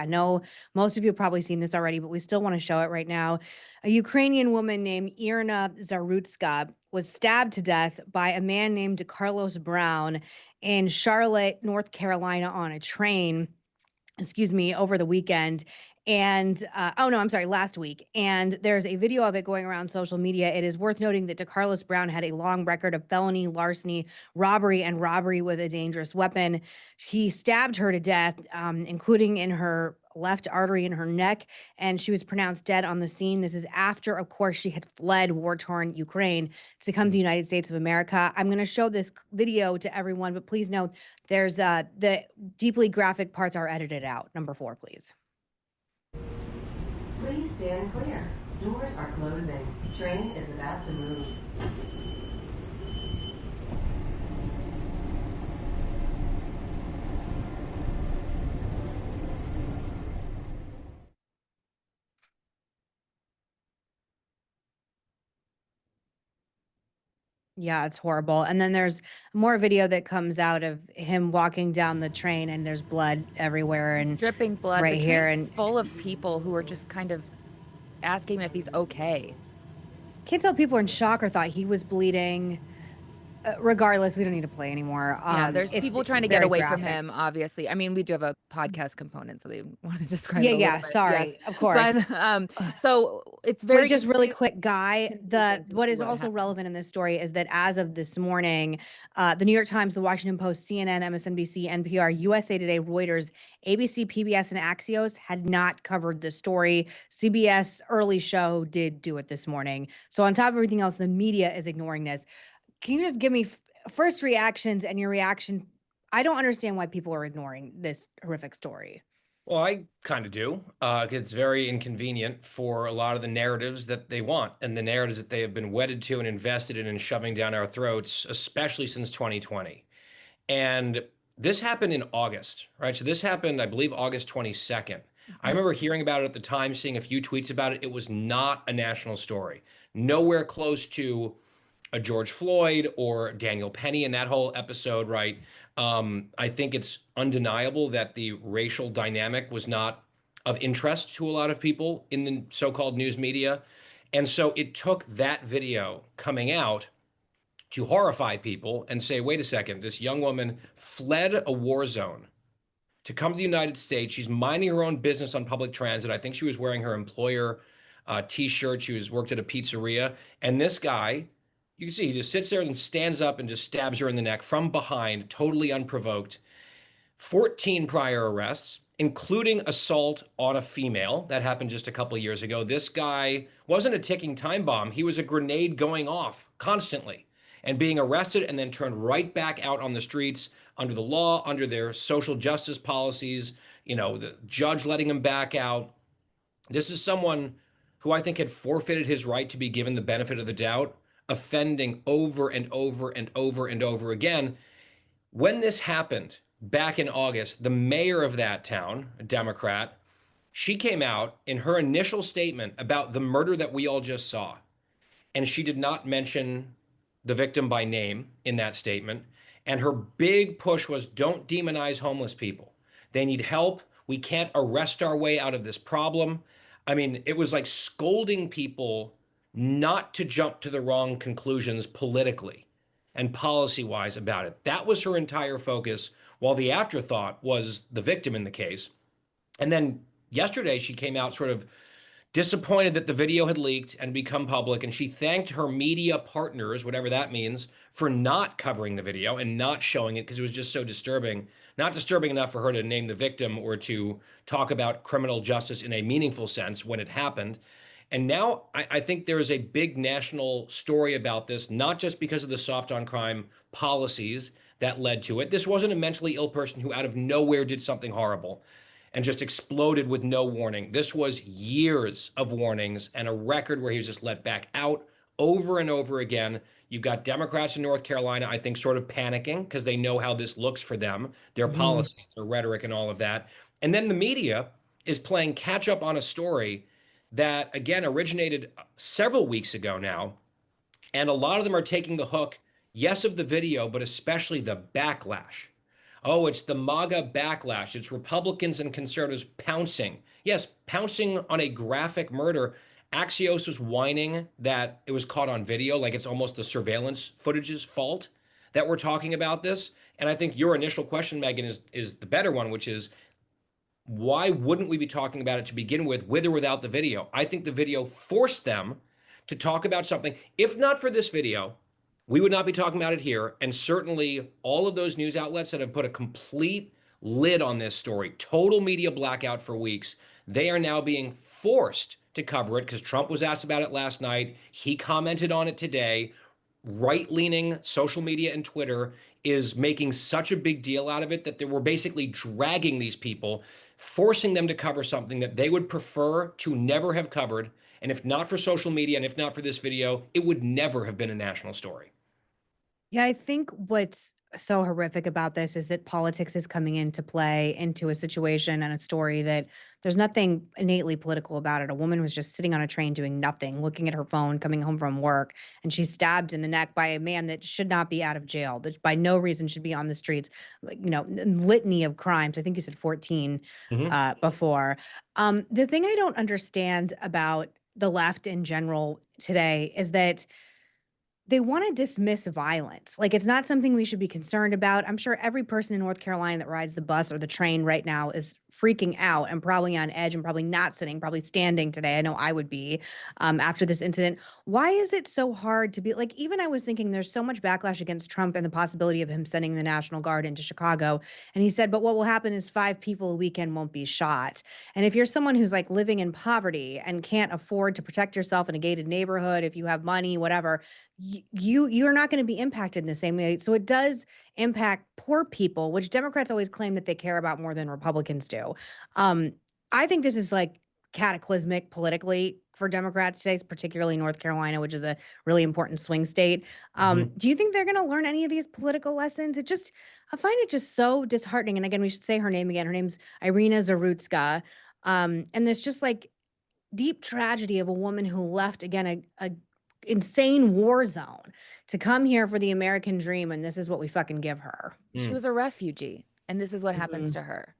I know most of you have probably seen this already, but we still want to show it right now. A Ukrainian woman named Iryna Zarutska was stabbed to death by a man named Carlos Brown in Charlotte, North Carolina on a train, over the weekend. And oh no, I'm sorry, last week. And there's a video of it going around social media. It is worth noting that DeCarlos Brown had a long record of felony, larceny, robbery, and robbery with a dangerous weapon. He stabbed her to death, including in her left artery in her neck, and she was pronounced dead on the scene. This is after, of course, she had fled war-torn Ukraine to come to the United States of America. I'm going to show this video to everyone, but please note there's the deeply graphic parts are edited out. Number 4, please. Please stand clear. Doors are closing. Train is about to move. Yeah, it's horrible. And then there's more video that comes out of him walking down the train, and there's blood everywhere and Dripping blood. The right here. train's And full of people who are just kind of asking him if he's okay. can't tell people are in shock or thought he was bleeding. Regardless, we don't need to play anymore. Yeah, there's people trying to get very away graphic. from him, obviously. I mean, we do have a podcast component, so they want to describe Yeah, it a little yeah. bit. Sorry, Yes. of course. But, so it's very Wait, just really confusing. quick, Guy. What is also relevant in this story is that as of this morning, the New York Times, the Washington Post, CNN, MSNBC, NPR, USA Today, Reuters, ABC, PBS, and Axios had not covered the story. CBS early show did do it this morning. So on top of everything else, the media is ignoring this. Can you just give me first reactions and your reaction? I don't understand why people are ignoring this horrific story. Well, I kind of do. It's very inconvenient for a lot of the narratives that they want and the narratives that they have been wedded to and invested in and shoving down our throats, especially since 2020. And this happened in August, right? So this happened, I believe, August 22nd. I remember hearing about it at the time, seeing a few tweets about it. It was not a national story, nowhere close to a George Floyd or Daniel Penny in that whole episode, right? I think it's undeniable that the racial dynamic was not of interest to a lot of people in the so-called news media. And so it took that video coming out to horrify people and say, wait a second, this young woman fled a war zone to come to the United States. She's minding her own business on public transit. I think she was wearing her employer t-shirt. She was worked at a pizzeria. And this guy, you can see he just sits there and stands up and just stabs her in the neck from behind, totally unprovoked. 14 prior arrests, including assault on a female. That happened just a couple of years ago. This guy wasn't a ticking time bomb. He was a grenade going off constantly and being arrested and then turned right back out on the streets under the law, under their social justice policies, the judge letting him back out. This is someone who I think had forfeited his right to be given the benefit of the doubt, offending over and over and over and over again. When this happened back in August, the mayor of that town, a Democrat, she came out in her initial statement about the murder that we all just saw. And she did not mention the victim by name in that statement. And her big push was, don't demonize homeless people. They need help. We can't arrest our way out of this problem. I mean, it was like scolding people not to jump to the wrong conclusions politically and policy-wise about it. That was her entire focus, while the afterthought was the victim in the case. And then yesterday, she came out sort of disappointed that the video had leaked and become public, and she thanked her media partners, whatever that means, for not covering the video and not showing it because it was just so disturbing. Not disturbing enough for her to name the victim or to talk about criminal justice in a meaningful sense when it happened. And now I think there is a big national story about this, not just because of the soft on crime policies that led to it. This wasn't a mentally ill person who out of nowhere did something horrible and just exploded with no warning. This was years of warnings and a record where he was just let back out over and over again. You've got Democrats in North Carolina, I think, sort of panicking because they know how this looks for them, their policies, their rhetoric, and all of that. And then the media is playing catch up on a story that, again, originated several weeks ago now. And a lot of them are taking the hook, yes, of the video, but especially the backlash Oh, it's the MAGA backlash. It's Republicans and conservatives pouncing. Yes, pouncing on a graphic murder. Axios was whining that it was caught on video, like it's almost the surveillance footage's fault that we're talking about this. And I think your initial question, Megan, is the better one, which is why wouldn't we be talking about it to begin with or without the video? I think the video forced them to talk about something. If not for this video, we would not be talking about it here. And certainly all of those news outlets that have put a complete lid on this story, total media blackout for weeks, they are now being forced to cover it because Trump was asked about it last night. He commented on it today. Right-leaning social media and Twitter is making such a big deal out of it that they were basically dragging these people, forcing them to cover something that they would prefer to never have covered. And if not for social media and if not for this video, it would never have been a national story. Yeah, I think what's so horrific about this is that politics is coming into play into a situation and a story that there's nothing innately political about it. A woman was just sitting on a train doing nothing, looking at her phone, coming home from work, and she's stabbed in the neck by a man that should not be out of jail, that by no reason should be on the streets. Like, litany of crimes. I think you said 14 Mhm. before. The thing I don't understand about the left in general today is that they wanna dismiss violence, like, it's not something we should be concerned about. I'm sure every person in North Carolina that rides the bus or the train right now is freaking out and probably on edge and probably not sitting, probably standing today. I know I would be, after this incident. Why is it so hard to be like, even I was thinking there's so much backlash against Trump and the possibility of him sending the National Guard into Chicago, and he said, "But what will happen is 5 people a weekend won't be shot." And if you're someone who's, like, living in poverty and can't afford to protect yourself in a gated neighborhood, if you have money, whatever, you're not going to be impacted in the same way. So it does impact poor people, which Democrats always claim that they care about more than Republicans do. Um, I think this is like cataclysmic politically for Democrats today, particularly North Carolina, which is a really important swing state. Mhm. Do you think they're going to learn any of these political lessons? I find it just so disheartening. And again, we should say her name again. Her name's Iryna Zarutska. And there's just like deep tragedy of a woman who left again a insane war zone to come here for the American dream, and this is what we fucking give her. She Mm. was a refugee, and this is what happens Mhm. to her.